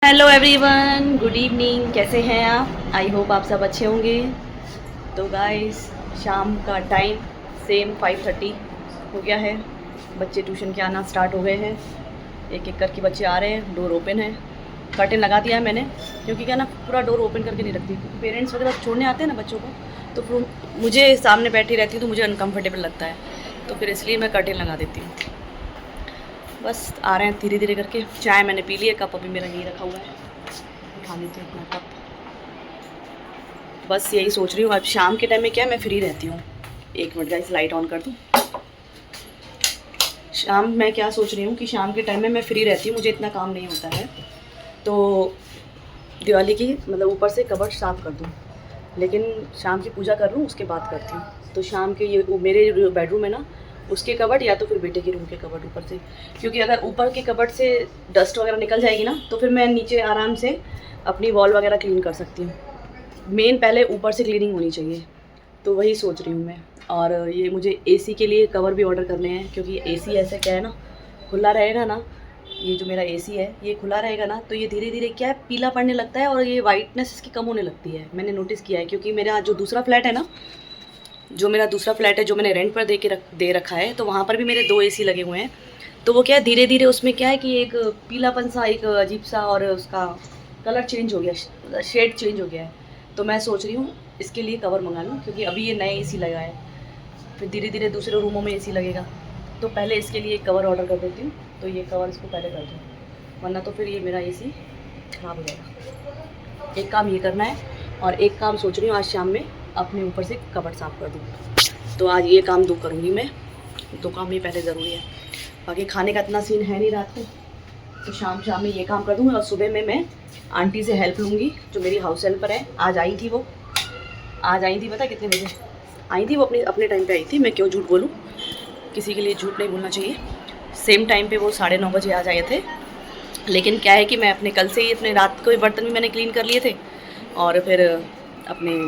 Hello everyone, good evening. कैसे हैं आप? आई होप आप सब अच्छे होंगे। तो गाइस, शाम का टाइम सेम 5:30 हो गया है। बच्चे ट्यूशन के आना स्टार्ट हो गए हैं। एक एक करके बच्चे आ रहे हैं। डोर ओपन है, कर्टेन लगा दिया है मैंने, क्योंकि क्या ना पूरा डोर ओपन करके नहीं रखती। पेरेंट्स वगैरह छोड़ने आते हैं ना बच्चों को, तो फिर मुझे सामने बैठी रहती हूँ तो मुझे अनकम्फर्टेबल लगता है, तो फिर इसलिए मैं कर्टेन लगा देती हूँ। बस आ रहे हैं धीरे धीरे करके। चाय मैंने पी ली है, कप अभी मेरा यहीं रखा हुआ है, उठा लेती हूँ अपना कप। बस यही सोच रही हूँ, अब शाम के टाइम में क्या मैं फ्री रहती हूँ। एक मिनट गाइस, लाइट ऑन कर दूँ। शाम मैं क्या सोच रही हूँ कि शाम के टाइम में मैं फ्री रहती हूँ, मुझे इतना काम नहीं होता है, तो दिवाली की मतलब ऊपर से कबर्ड साफ़ कर दूँ। लेकिन शाम की पूजा कर लूँ उसके बाद करती हूँ। तो शाम के ये मेरे जो बेडरूम है ना, उसके कबर्ड या तो फिर बेटे के रूम के कबर्ड ऊपर से, क्योंकि अगर ऊपर के कबर्ड से डस्ट वगैरह निकल जाएगी ना, तो फिर मैं नीचे आराम से अपनी वॉल वगैरह क्लीन कर सकती हूँ। मेन पहले ऊपर से क्लीनिंग होनी चाहिए, तो वही सोच रही हूँ मैं। और ये मुझे एसी के लिए कवर भी ऑर्डर करने हैं, क्योंकि एसी ऐसे क्या है ना, खुला रहेगा ना, ये जो मेरा एसी है ये खुला रहेगा ना, तो ये धीरे धीरे क्या है पीला पड़ने लगता है और ये वाइटनेस इसकी कम होने लगती है। मैंने नोटिस किया है, क्योंकि मेरा जो दूसरा फ्लैट है ना, जो मैंने रेंट पर दे रखा है, तो वहाँ पर भी मेरे 2 एसी लगे हुए हैं। तो वो क्या है धीरे धीरे उसमें क्या है कि एक पीलापन सा, एक अजीब सा, और उसका कलर चेंज हो गया, शेड चेंज हो गया है। तो मैं सोच रही हूँ इसके लिए कवर मंगा लूँ, क्योंकि अभी ये नए एसी लगा है, फिर धीरे धीरे दूसरे रूमों में एसी लगेगा, तो पहले इसके लिए एक कवर ऑर्डर कर देती हूँ। तो ये कवर इसको पहले कर दूँ, वरना तो फिर ये मेरा एसी ख़राब हो जाएगा। एक काम ये करना है, और एक काम सोच रही हूँ आज शाम में अपने ऊपर से कबर्ड साफ़ कर दूँ। तो आज ये काम 2 करूँगी मैं। 2 काम ही पहले ज़रूरी है, बाकी खाने का इतना सीन है नहीं रात को, तो शाम शाम में ये काम कर दूँगी। और सुबह में मैं आंटी से हेल्प लूँगी, जो मेरी हाउस हेल्पर है। आज आई थी वो, आज आई थी, पता कितने बजे आई थी वो? अपने अपने टाइम पे आई थी। मैं क्यों झूठ बोलूँ, किसी के लिए झूठ नहीं बोलना चाहिए। सेम टाइम पे वो 9:30 बजे आज आए थे। लेकिन क्या है कि मैं अपने कल से ही अपने रात को बर्तन भी मैंने क्लीन कर लिए थे, और फिर अपने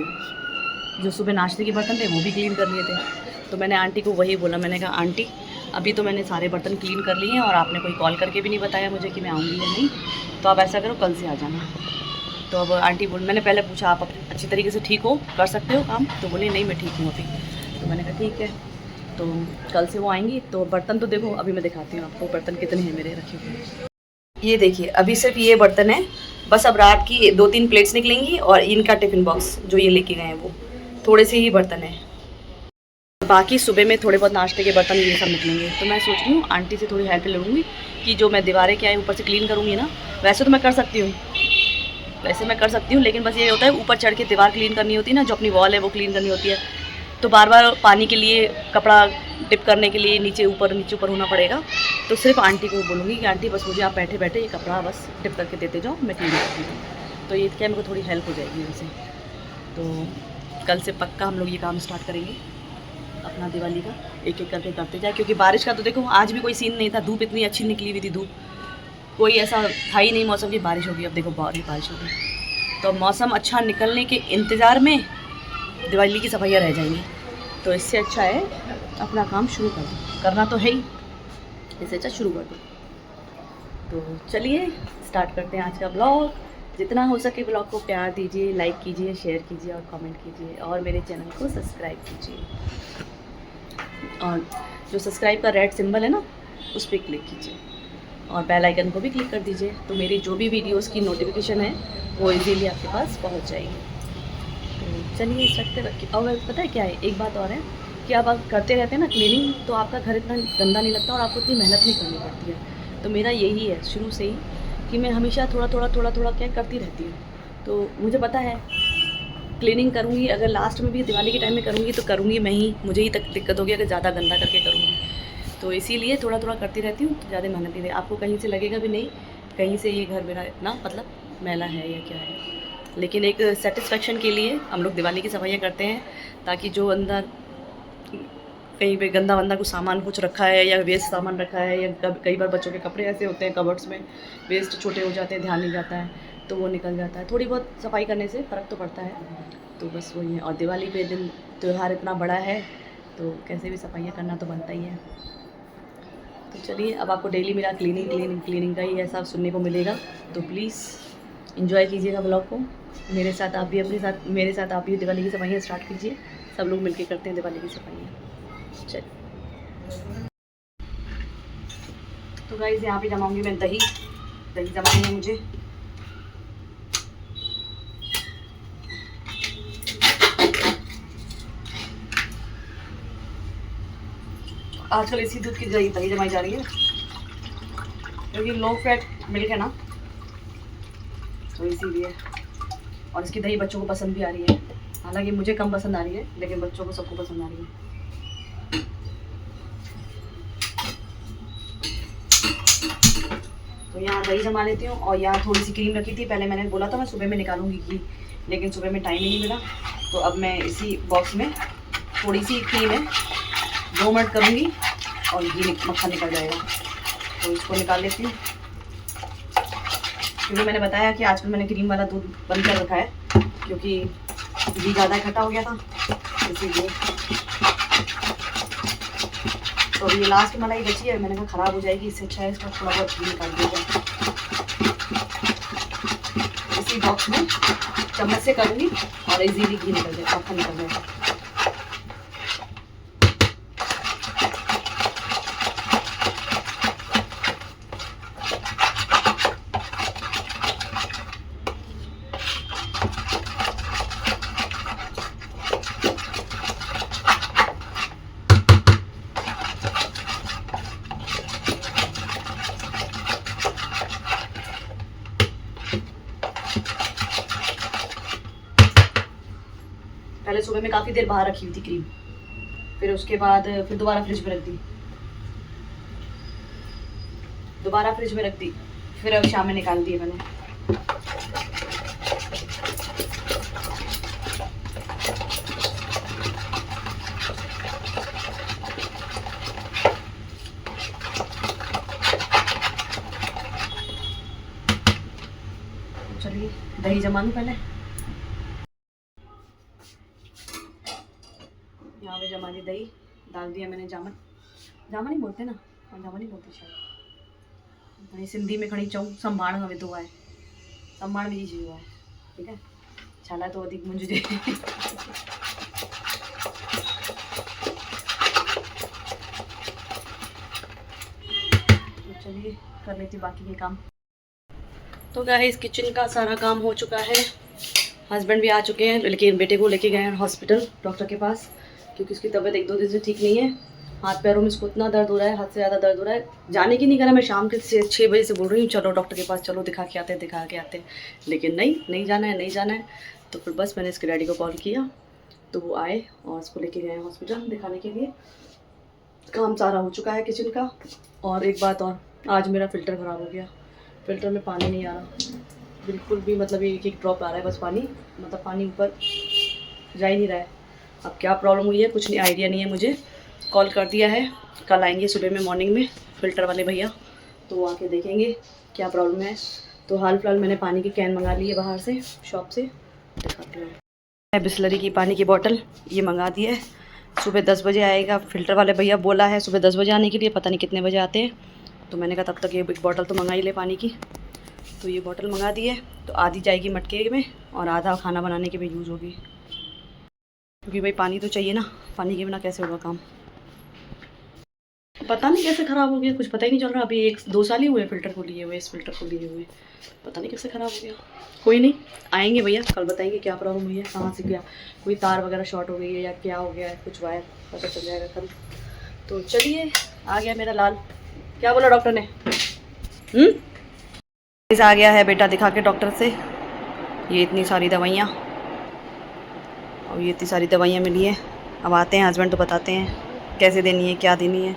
जो सुबह नाश्ते के बर्तन थे वो भी क्लीन कर लिए थे। तो मैंने आंटी को वही बोला, मैंने कहा आंटी अभी तो मैंने सारे बर्तन क्लीन कर लिए हैं, और आपने कोई कॉल करके भी नहीं बताया मुझे कि मैं आऊँगी या नहीं, तो आप ऐसा करो कल से आ जाना। तो अब आंटी मैंने पहले पूछा आप अच्छी तरीके से ठीक हो, कर सकते हो काम? तो बोली नहीं मैं ठीक हूँ अभी। तो मैंने कहा ठीक है, तो कल से वो आएंगी। तो बर्तन तो देखो अभी मैं दिखाती हूँ आपको बर्तन कितने हैं मेरे रखे हुए। ये देखिए अभी सिर्फ ये बर्तन है, बस अब रात की 2-3 प्लेट्स निकलेंगी, और इनका टिफ़िन बॉक्स जो ये लेके गए हैं वो थोड़े से ही बर्तन हैं। बाकी सुबह में थोड़े बहुत नाश्ते के बर्तन ये सब निकलेंगे। तो मैं सोच रही हूँ आंटी से थोड़ी हेल्प ले लूँगी, कि जो मैं दीवारें क्या है ऊपर से क्लीन करूँगी ना, वैसे तो मैं कर सकती हूँ, लेकिन बस ये होता है ऊपर चढ़ के दीवार क्लीन करनी होती है ना, जो अपनी वॉल है वो क्लीन करनी होती है, तो बार बार पानी के लिए, कपड़ा डिप करने के लिए नीचे ऊपर होना पड़ेगा। तो सिर्फ आंटी को बोलूँगी कि आंटी बस मुझे आप बैठे बैठे ये कपड़ा बस डिप करके देते जाओ, मैं क्लीन कर दूँगी। तो ये क्या मेरे को थोड़ी हेल्प हो जाएगी उनसे। तो कल से पक्का हम लोग ये काम स्टार्ट करेंगे अपना दिवाली का, एक एक करके करते जाए। क्योंकि बारिश का तो देखो आज भी कोई सीन नहीं था, धूप इतनी अच्छी निकली हुई थी, धूप कोई ऐसा था ही नहीं मौसम की बारिश होगी। अब देखो बारिश होगी, तो मौसम अच्छा निकलने के इंतज़ार में दिवाली की सफाइयाँ रह जाएंगी। तो इससे अच्छा है अपना काम शुरू कर दो, करना तो है ही, इससे अच्छा शुरू कर दो। तो चलिए स्टार्ट करते हैं आज का ब्लॉग। जितना हो सके ब्लॉग को प्यार दीजिए, लाइक कीजिए, शेयर कीजिए और कमेंट कीजिए, और मेरे चैनल को सब्सक्राइब कीजिए। और जो सब्सक्राइब का रेड सिंबल है ना, उस पर क्लिक कीजिए, और बेल आइकन को भी क्लिक कर दीजिए, तो मेरी जो भी वीडियोस की नोटिफिकेशन है वो इजीली आपके पास पहुंच जाएगी। तो चलिए स्टार्ट कर। और पता है क्या है, एक बात और है कि अब आप करते रहते हैं ना क्लीनिंग, तो आपका घर इतना गंदा नहीं लगता और आपको इतनी मेहनत नहीं करनी पड़ती है। तो मेरा यही है शुरू से ही कि मैं हमेशा थोड़ा थोड़ा क्या करती रहती हूँ। तो मुझे पता है क्लीनिंग करूँगी, अगर लास्ट में भी दिवाली के टाइम में करूँगी तो करूँगी मैं ही, मुझे ही तक दिक्कत होगी अगर ज़्यादा गंदा करके करूँगी। तो इसीलिए थोड़ा थोड़ा करती रहती हूँ, तो ज़्यादा मेहनत नहीं। आपको कहीं से लगेगा भी नहीं कहीं से ये घर मेरा इतना मतलब मैला है या क्या है, लेकिन एक सेटिस्फेक्शन के लिए हम लोग दिवाली की सफाइयाँ करते हैं, ताकि जो अंदर कहीं पे गंदा वंदा कुछ सामान कुछ रखा है या वेस्ट सामान रखा है, या कई बार बच्चों के कपड़े ऐसे होते हैं कबर्ड्स में वेस्ट छोटे हो जाते हैं, ध्यान नहीं जाता है, तो वो निकल जाता है। थोड़ी बहुत सफाई करने से फ़र्क तो पड़ता है। तो बस वही है। और दिवाली पे दिन त्यौहार इतना बड़ा है, तो कैसे भी सफाइयाँ करना तो बनता ही है। तो चलिए, अब आपको डेली मेरा क्लीनिंग का ही ऐसा सुनने को मिलेगा, तो प्लीज़ एंजॉय कीजिएगा ब्लॉग को। मेरे साथ आप भी दिवाली की सफाइयाँ स्टार्ट कीजिए। सब लोग मिलके करते हैं दिवाली की सफाइयाँ। चलिए, तो गाइस यहाँ पे जमाऊंगी मैं दही जमानी है मुझे। आजकल इसी दूध की दही जमाई जा रही है, क्योंकि लो फैट मिल्क है ना, तो इसीलिए। और इसकी दही बच्चों को पसंद भी आ रही है, हालांकि मुझे कम पसंद आ रही है, लेकिन बच्चों को सबको पसंद आ रही है। तो यहाँ दही जमा लेती हूँ, और यहाँ थोड़ी सी क्रीम रखी थी। पहले मैंने बोला था मैं सुबह में निकालूंगी घी, लेकिन सुबह में टाइम ही नहीं मिला। तो अब मैं इसी बॉक्स में थोड़ी सी क्रीम है, 2 मिनट करूँगी और घी मक्खन निकल जाएगा। तो इसको निकाल लेती हूँ, क्योंकि मैंने बताया कि आजकल मैंने क्रीम वाला दूध बंद कर रखा है, क्योंकि घी ज़्यादा इकट्ठा हो गया था, इसीलिए। तो ये लास्ट मलाई बची है, मैंने कहा ख़राब हो जाएगी, इससे अच्छा है इसका थोड़ा बहुत घी निकाल दिया जाए। इसी बॉक्स में चम्मच से करूँगी और इजीली घी निकल जाए, मक्खन निकल जाएगा। पहले सुबह में काफ़ी देर बाहर रखी हुई थी क्रीम, फिर उसके बाद फिर दोबारा फ्रिज में रख दी, फिर अब शाम में निकाल दी मैंने। चलिए दही जमा लूँ पहले। यहाँ पे जमा दी दही, डाल दिया मैंने जामन ही बोलते ना, और जामन ही बोलते शायद, घणी सिंधी में खड़ी चऊं संभाण में विधो आहे, संभाण विझी छॾियो आहे, ठीकु आहे, छाला तो वधीक मुंहिंजे। तो चलिए कर लेती बाकी के काम। तो गाइस किचन का सारा काम हो चुका है, हस्बैंड भी आ चुके हैं, लेकिन बेटे को लेके गए हैं हॉस्पिटल डॉक्टर के पास, क्योंकि उसकी तबीयत 1-2 दिन से ठीक नहीं है। हाथ पैरों में इसको इतना दर्द हो रहा है, हद से ज़्यादा दर्द हो रहा है। जाने की नहीं करा, मैं शाम के 6 बजे से बोल रही हूँ चलो डॉक्टर के पास चलो, दिखा के आते, लेकिन नहीं जाना है। तो फिर बस मैंने इसके डैडी को कॉल किया, तो वो आए और इसको लेके गए हॉस्पिटल दिखाने के लिए। काम सारा हो चुका है किचन का। और एक बात और, आज मेरा फ़िल्टर ख़राब हो गया, फ़िल्टर में पानी नहीं आ रहा बिल्कुल भी, मतलब एक ड्रॉप आ रहा है बस पानी, मतलब पानी ऊपर जा ही नहीं रहा है। अब क्या प्रॉब्लम हुई है कुछ नहीं आइडिया नहीं है मुझे। कॉल कर दिया है, कल आएंगे सुबह में मॉर्निंग में फ़िल्टर वाले भैया, तो वो आके देखेंगे क्या प्रॉब्लम है। तो हाल फिलहाल मैंने पानी की कैन मंगा ली है बाहर से, शॉप से, दिखाती हूँ। बिस्लरी की पानी की बोतल ये मंगा दी है, सुबह 10 बजे आएगा। फ़िल्टर वाले भैया बोला है सुबह 10 बजे आने के लिए, पता नहीं कितने बजे आते हैं। तो मैंने कहा तब तक ये एक बोतल तो मंगा ही ले पानी की, तो ये बोतल मंगा दी है। तो आधी जाएगी मटके में और आधा खाना बनाने के भी यूज़ होगी, क्योंकि भाई पानी तो चाहिए ना, पानी के बिना कैसे होगा काम। पता नहीं कैसे ख़राब हो गया, कुछ पता ही नहीं चल रहा। अभी 1-2 साल ही हुए फ़िल्टर को लिए हुए, इस फ़िल्टर को लिए हुए, पता नहीं कैसे ख़राब हो गया। कोई नहीं, आएंगे भैया कल बताएंगे क्या प्रॉब्लम हुई है, कहाँ से क्या, कोई तार वगैरह शॉर्ट हो गई है या क्या हो गया है, कुछ वायर, पता चल जाएगा कल। तो चलिए, आ गया मेरा लाल। क्या बोला डॉक्टर ने? आ गया है बेटा दिखा के डॉक्टर से, ये इतनी सारी दवाइयाँ, और ये इतनी सारी दवाइयाँ मिली हैं। अब आते हैं हस्बैंड तो बताते हैं कैसे देनी है, क्या देनी है।